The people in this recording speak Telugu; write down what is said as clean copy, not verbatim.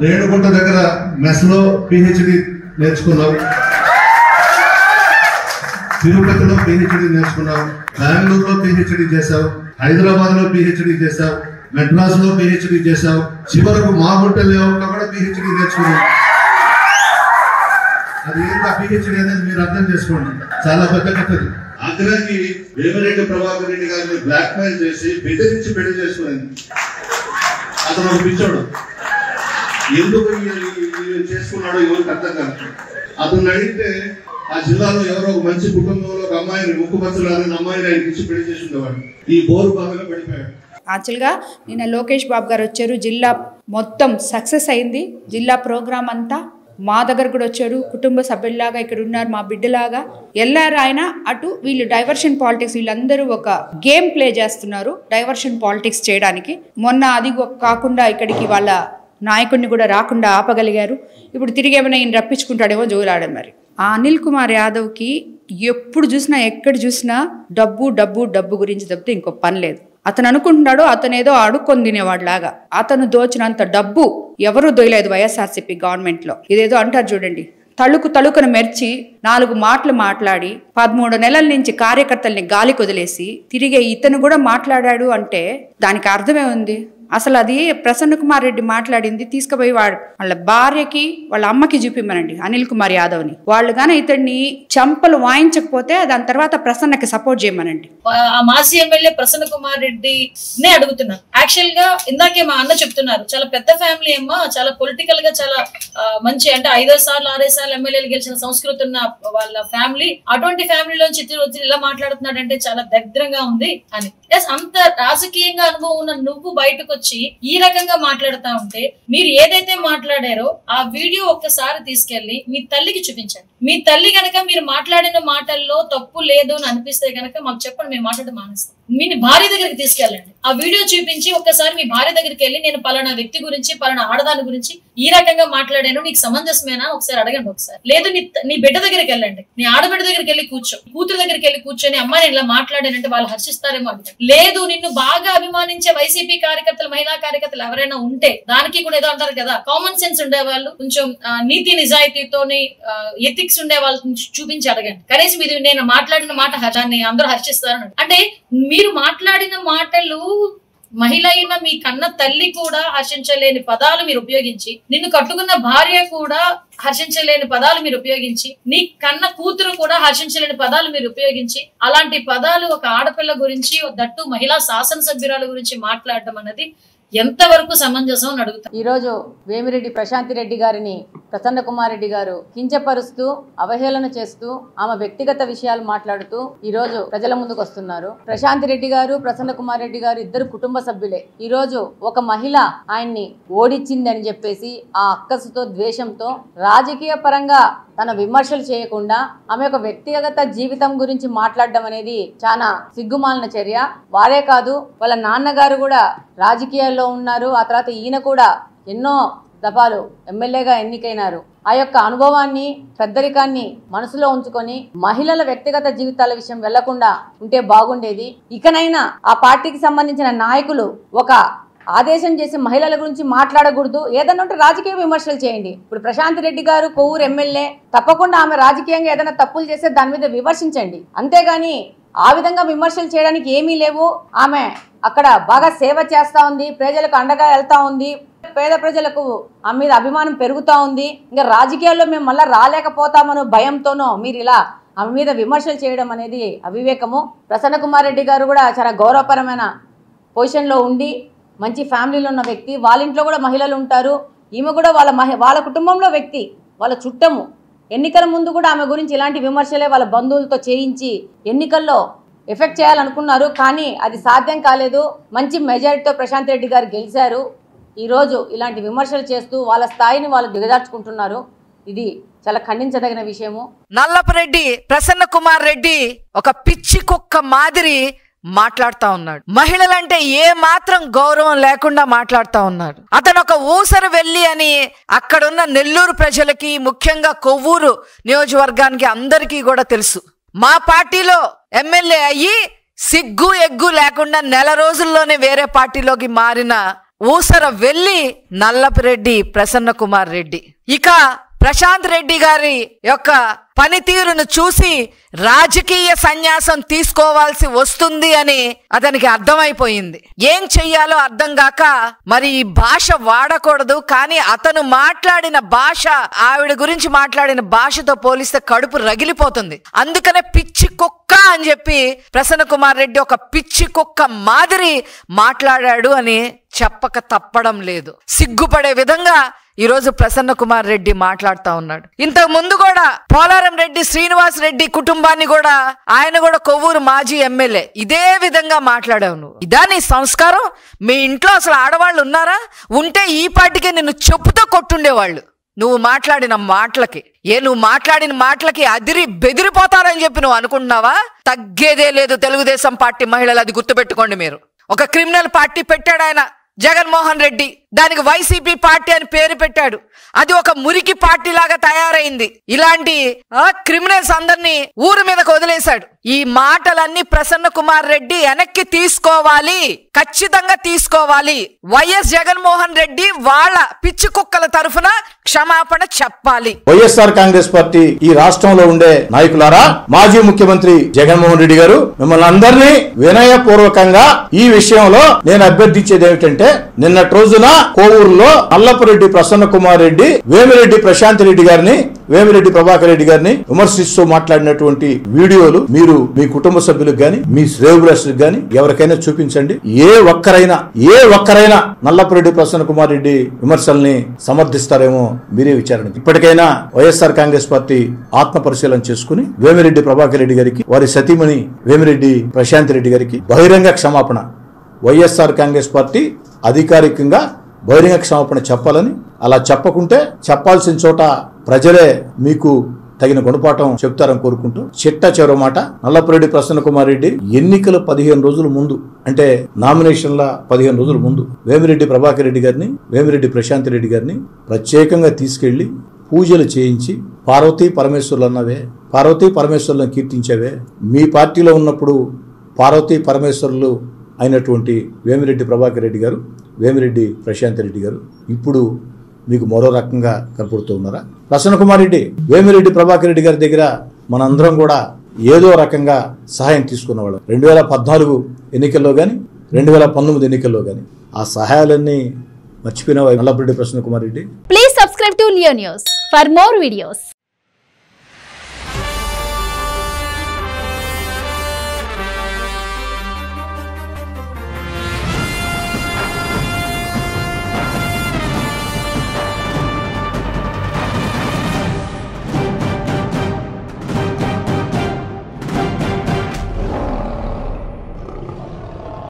రేణుగుంట దగ్గర మెస్లో పిహెచ్డి నేర్చుకున్నావు, తిరుపతిలో పిహెచ్డి నేర్చుకున్నావు, బెంగళూరులో పిహెచ్డి చేశావు, హైదరాబాద్ లో పిహెచ్డి చేశావు, మెడ్రాస్ లో పిహెచ్డి చేశావు, చివరకు మా హోటల్ లేఅవుట్ లో కూడా పిహెచ్డి నేర్చుకున్నావు. అది ఏంటో పిహెచ్డి అనేది మీరు అర్థం చేసుకోండి, చాలా పెద్ద కథది. ఆగ్రహానికి వేమిరెడ్డి ప్రభాకర్ రెడ్డి గారిని బ్లాక్ మెయిల్ చేసి బెదిరించి పెళ్లి చేసుకునేది. అతను ఒక పిచ్చోడు, ఎందుకు చేసుకున్నాడో ఎవరికి అర్థం కాదు. అతను అడిగితే ఆ జిల్లాలో ఎవరో ఒక మంచి కుటుంబంలో ఒక అమ్మాయిని ముక్కుపచ్చలారని అమ్మాయిని ఆయనకి ఇచ్చి పెళ్లి చేసి ఉండేవాడు. ఈ బోరు బాగా పడిపోయాడు. యాక్చువల్గా నిన్న లోకేష్ బాబు గారు వచ్చారు, జిల్లా మొత్తం సక్సెస్ అయింది. జిల్లా ప్రోగ్రామ్ అంతా మా దగ్గర కూడా వచ్చారు, కుటుంబ సభ్యుల్లాగా ఇక్కడ ఉన్నారు, మా బిడ్డలాగా వెళ్ళారు ఆయన. అటు వీళ్ళు డైవర్షన్ పాలిటిక్స్, వీళ్ళందరూ ఒక గేమ్ ప్లే చేస్తున్నారు డైవర్షన్ పాలిటిక్స్ చేయడానికి. మొన్న అది కాకుండా ఇక్కడికి వాళ్ళ నాయకుడిని కూడా రాకుండా ఆపగలిగారు. ఇప్పుడు తిరిగి ఏమైనా ఈయన రప్పించుకుంటాడేమో జోలాడారు. మరి ఆ అనిల్ కుమార్ యాదవ్కి ఎప్పుడు చూసినా ఎక్కడ చూసినా డబ్బు డబ్బు డబ్బు గురించి తప్పితే ఇంకో పని లేదు. అతను అనుకుంటున్నాడు అతను ఏదో అడుక్కొని తినేవాడిలాగా. అతను దోచినంత డబ్బు ఎవరూ దొయలేదు వైఎస్ఆర్సీపీ గవర్నమెంట్లో. ఇదేదో అంటారు చూడండి, తళుకును మెర్చి 4 మాటలు మాట్లాడి 13 నెలల నుంచి కార్యకర్తల్ని గాలి కొదిలేసి తిరిగే ఇతను కూడా మాట్లాడాడు అంటే దానికి అర్థమే ఉంది. అసలు అది ప్రసన్న కుమార్ రెడ్డి మాట్లాడింది తీసుకుపోయి వాళ్ళ భార్యకి వాళ్ళ అమ్మకి చూపిమ్మనండి అనిల్ కుమార్ యాదవ్ని. వాళ్ళు గానీ ఇతడిని చంపలు వాయించకపోతే దాని తర్వాత ప్రసన్నకి సపోర్ట్ చేయమనండి. ఆ మాజీ ఎమ్మెల్యే ప్రసన్న కుమార్ రెడ్డి నే అడుగుతున్నాను. యాక్చువల్ గా ఇందాకే మా అన్న చెప్తున్నారు, చాలా పెద్ద ఫ్యామిలీ అమ్మా, చాలా పొలిటికల్ గా చాలా మంచి, అంటే 5 సార్లు 6 సార్లు ఎమ్మెల్యేలు గెలిచిన సంస్కృతి ఉన్న వాళ్ళ ఫ్యామిలీ. అటువంటి ఫ్యామిలీలోంచి ఇలా మాట్లాడుతున్నాడు అంటే చాలా దరిద్రంగా ఉంది అని. అంత రాజకీయంగా అనుభవం ఉన్న నువ్వు బయటకు వచ్చి ఈ రకంగా మాట్లాడుతా ఉంటే, మీరు ఏదైతే మాట్లాడారో ఆ వీడియో ఒక్కసారి తీసుకెళ్లి మీ తల్లికి చూపించండి. మీ తల్లి గనక మీరు మాట్లాడిన మాటల్లో తప్పు లేదు అని అనిపిస్తే గనక మాకు చెప్పండి, మేము మాట్లాడడం మానేస్తాం. మీ భార్య దగ్గరికి తీసుకెళ్ళండి, ఆ వీడియో చూపించి ఒక్కసారి మీ భార్య దగ్గరికి వెళ్ళి నేను పలానా వ్యక్తి గురించి పలానా ఆడదాని గురించి ఈ రకంగా మాట్లాడాను, నీకు సమంజసమేనా ఒకసారి అడగండి. ఒకసారి లేదు నీ బిడ్డ దగ్గరికి వెళ్ళండి, నీ ఆడబిడ్డ దగ్గరికి వెళ్ళి కూతురు దగ్గరికి వెళ్ళి కూర్చొని అమ్మా నేను ఇలా మాట్లాడానంటే వాళ్ళు హర్షిస్తారేమో అంటే, లేదు నిన్ను బాగా అభిమానించే వైసీపీ కార్యకర్తలు మహిళా కార్యకర్తలు ఎవరైనా ఉంటే, దానికి కూడా ఏదో అంటారు కదా కామన్ సెన్స్ ఉండే వాళ్ళు, కొంచెం నీతి నిజాయితీతోని ఎథిక్స్ ఉండే వాళ్ళని చూపించి అడగండి. కనీసం ఇది నేను మాట్లాడిన మాట దాన్ని అందరూ హర్షిస్తారని. అంటే మీరు మాట్లాడిన మాటలు మహిళ అయిన మీ కన్న తల్లి కూడా హర్షించలేని పదాలు మీరు ఉపయోగించి, నిన్ను కట్టుకున్న భార్య కూడా హర్షించలేని పదాలు మీరు ఉపయోగించి, నీ కన్న కూతురు కూడా హర్షించలేని పదాలు మీరు ఉపయోగించి, అలాంటి పదాలు ఒక ఆడపిల్ల గురించి, దట్టు మహిళా శాసనసభ్యురాల గురించి మాట్లాడటం అన్నది ఎంతవరకు సమంజసం అని అడుగుతారు. ఈ రోజు వేమిరెడ్డి ప్రశాంతి రెడ్డి గారిని ప్రసన్న కుమార్ రెడ్డి గారు కించపరుస్తూ అవహేళన చేస్తూ ఆమె వ్యక్తిగత విషయాలు మాట్లాడుతూ ఈ రోజు ప్రజల ముందుకు వస్తున్నారు. ప్రశాంతి రెడ్డి గారు ప్రసన్న కుమార్ రెడ్డి గారు ఇద్దరు కుటుంబ సభ్యులే. ఈ రోజు ఒక మహిళ ఆయన్ని ఓడించింది అని చెప్పేసి ఆ అక్కసుతో ద్వేషంతో రాజకీయ పరంగా తన విమర్శలు చేయకుండా ఆమె ఒక వ్యక్తిగత జీవితం గురించి మాట్లాడడం అనేది చాలా సిగ్గుమాలిన చర్య. వారే కాదు వాళ్ళ నాన్నగారు కూడా రాజకీయాల్లో ఉన్నారు. ఆ తర్వాత ఈయన కూడా ఎన్నో దఫాలు ఎమ్మెల్యేగా ఎన్నికైనారు. ఆ యొక్క అనుభవాన్ని పెద్దరికాన్ని మనసులో ఉంచుకొని మహిళల వ్యక్తిగత జీవితాల విషయం వెళ్లకుండా ఉంటే బాగుండేది. ఇకనైనా ఆ పార్టీకి సంబంధించిన నాయకులు ఒక ఆదేశం చేసి మహిళల గురించి మాట్లాడకూడదు, ఏదైనా ఉంటే రాజకీయ విమర్శలు చేయండి. ఇప్పుడు ప్రశాంత్ రెడ్డి గారు కొవ్వూరు ఎమ్మెల్యే, తప్పకుండా ఆమె రాజకీయంగా ఏదైనా తప్పులు చేస్తే దాని మీద విమర్శించండి. అంతేగాని ఆ విధంగా విమర్శలు చేయడానికి ఏమీ లేవు. ఆమె అక్కడ బాగా సేవ చేస్తా ఉంది, ప్రజలకు అండగా వెళ్తా ఉంది, పేద ప్రజలకు ఆమె మీద అభిమానం పెరుగుతూ ఉంది. ఇంకా రాజకీయాల్లో మేము మళ్ళీ రాలేకపోతామనో భయంతోనో మీరు ఇలా ఆమె మీద విమర్శలు చేయడం అనేది అవివేకము. ప్రసన్న కుమార్ రెడ్డి గారు కూడా చాలా గౌరవపరమైన పొజిషన్లో ఉండి మంచి ఫ్యామిలీలో ఉన్న వ్యక్తి. వాళ్ళ ఇంట్లో కూడా మహిళలు ఉంటారు. ఈమె కూడా వాళ్ళ కుటుంబంలో వ్యక్తి, వాళ్ళ చుట్టము. ఎన్నికల ముందు కూడా ఆమె గురించి ఇలాంటి విమర్శలే వాళ్ళ బంధువులతో చేయించి ఎన్నికల్లో ఎఫెక్ట్ చేయాలనుకున్నారు. కానీ అది సాధ్యం కాలేదు. మంచి మెజారిటీతో ప్రశాంత్ రెడ్డి గారు గెలిచారు. ఈరోజు ఇలాంటి విమర్శలు చేస్తూ వాళ్ళ స్థాయిని వాళ్ళు దిగజార్చుకుంటున్నారు. ఇది చాలా ఖండించదగిన విషయము. నల్లపరెడ్డి ప్రసన్న కుమార్ రెడ్డి ఒక పిచ్చి కుక్క మాదిరి మాట్లాడుతా ఉన్నాడు. మహిళలంటే ఏ మాత్రం గౌరవం లేకుండా మాట్లాడుతా ఉన్నాడు. అతను ఒక ఊసరు వెళ్ళి అని అక్కడున్న నెల్లూరు ప్రజలకి, ముఖ్యంగా కొవ్వూరు నియోజకవర్గానికి అందరికీ కూడా తెలుసు. మా పార్టీలో ఎమ్మెల్యే అయ్యి సిగ్గు ఎగ్గు లేకుండా నెల రోజుల్లోనే వేరే పార్టీలోకి మారిన ఊసర వెళ్ళి నల్లపిరెడ్డి ప్రసన్న కుమార్ రెడ్డి. ఇక ప్రశాంత్ రెడ్డి గారి యొక్క పనితీరును చూసి రాజకీయ సన్యాసం తీసుకోవాల్సి వస్తుంది అని అతనికి అర్థమైపోయింది. ఏం చెయ్యాలో అర్థం కాక మరి ఈ భాష వాడకూడదు, కానీ అతను మాట్లాడిన భాష, ఆవిడ గురించి మాట్లాడిన భాషతో పోలిస్తే కడుపు రగిలిపోతుంది. అందుకనే పిచ్చి కుక్క అని చెప్పి ప్రసన్న కుమార్ రెడ్డి ఒక పిచ్చి కుక్క మాదిరి మాట్లాడాడు అని చెప్పక తప్పడం లేదు. సిగ్గుపడే విధంగా ఈరోజు ప్రసన్న కుమార్ రెడ్డి మాట్లాడుతూ ఉన్నాడు. ఇంతకు ముందు కూడా పోలారం రెడ్డి శ్రీనివాస్ రెడ్డి కుటుంబాన్ని కూడా, ఆయన కూడా కొవ్వూరు మాజీ ఎమ్మెల్యే, ఇదే విధంగా మాట్లాడావు నువ్వు. ఇదా నీ సంస్కారం? మీ ఇంట్లో అసలు ఆడవాళ్ళు ఉన్నారా? ఉంటే ఈ పాటికే నిన్ను చెప్పుతో కొట్టుండేవాళ్ళు. నువ్వు మాట్లాడిన మాటలకి, నువ్వు మాట్లాడిన మాటలకి అదిరి బెదిరిపోతారని చెప్పి నువ్వు అనుకుంటున్నావా? తగ్గేదే లేదు తెలుగుదేశం పార్టీ మహిళలు, అది గుర్తుపెట్టుకోండి మీరు. ఒక క్రిమినల్ పార్టీ పెట్టాడు ఆయన జగన్మోహన్ రెడ్డి, దానికి వైసీపీ పార్టీ అని పేరు పెట్టాడు. అది ఒక మురికి పార్టీ లాగా తయారైంది. ఇలాంటి క్రిమినల్స్ అందరినీ ఊరు మీదకు వదిలేశాడు. ఈ మాటలన్నీ ప్రసన్న కుమార్ రెడ్డి వెనక్కి తీసుకోవాలి, ఖచ్చితంగా తీసుకోవాలి. వైఎస్ జగన్మోహన్ రెడ్డి వాళ్ళ పిచ్చి కుక్కల తరఫున క్షమాపణ చెప్పాలి. వైఎస్ఆర్ కాంగ్రెస్ పార్టీ ఈ రాష్ట్రంలో ఉండే నాయకులారా, మాజీ ముఖ్యమంత్రి జగన్మోహన్ రెడ్డి గారు మిమ్మల్ని అందరినీ వినయపూర్వకంగా ఈ విషయంలో నేను అభ్యర్థించేది ఏమిటంటే, నిన్నటి రోజున కోవూరులో నల్లపురెడ్డి ప్రసన్న కుమార్ రెడ్డి వేమిరెడ్డి ప్రశాంత్ రెడ్డి గారిని, వేమిరెడ్డి ప్రభాకర్ రెడ్డి గారిని విమర్శిస్తూ మాట్లాడినటువంటి వీడియోలు మీరు మీ కుటుంబ సభ్యులకు గాని, మీ శ్రేయోభిలాషులకు గాని ఎవరికైనా చూపించండి. ఏ ఒక్కరైనా నల్లపురెడ్డి ప్రసన్న కుమార్ రెడ్డి విమర్శల్ని సమర్థిస్తారేమో మీరే విచారణ. ఇప్పటికైనా వైఎస్ఆర్ కాంగ్రెస్ పార్టీ ఆత్మ పరిశీలన చేసుకుని వేమిరెడ్డి ప్రభాకర్ రెడ్డి గారికి, వారి సతీమణి వేమిరెడ్డి ప్రశాంత్ రెడ్డి గారికి బహిరంగ క్షమాపణ, వైఎస్ఆర్ కాంగ్రెస్ పార్టీ అధికారికంగా బహిరంగ క్షమాపణ చెప్పాలని, అలా చెప్పకుంటే చెప్పాల్సిన చోట ప్రజలే మీకు తగిన గుణపాఠం చెప్తారని కోరుకుంటూ, చిట్ట చివరి మాట, నల్లపురెడ్డి ప్రసన్న కుమార్ రెడ్డి ఎన్నికల 15 రోజుల ముందు, అంటే నామినేషన్ల 15 రోజుల ముందు వేమిరెడ్డి ప్రభాకర్ రెడ్డి గారిని, వేమిరెడ్డి ప్రశాంత్ రెడ్డి గారిని ప్రత్యేకంగా తీసుకెళ్లి పూజలు చేయించి, పార్వతీ పరమేశ్వరులు అన్నవే, పార్వతీ పరమేశ్వరులను కీర్తించావే, మీ పార్టీలో ఉన్నప్పుడు పార్వతీ పరమేశ్వరులు అయినటువంటి వేమిరెడ్డి ప్రభాకర్ రెడ్డి గారు, వేమిరెడ్డి ప్రశాంత్ రెడ్డి గారు ఇప్పుడు మీకు మరో రకంగా కనపడుతూ ఉన్నారా? ప్రసన్న కుమార్ రెడ్డి, వేమిరెడ్డి ప్రభాకర్ రెడ్డి గారి దగ్గర మనందరం కూడా ఏదో రకంగా సహాయం తీసుకున్నవాళ్ళం. 2014 ఎన్నికల్లో కానీ, 2019 ఎన్నికల్లో కానీ ఆ సహాయాలన్నీ మర్చిపోయిన Nallapureddy Prasanna Kumar Reddy. Please subscribe to Leo news for more videos.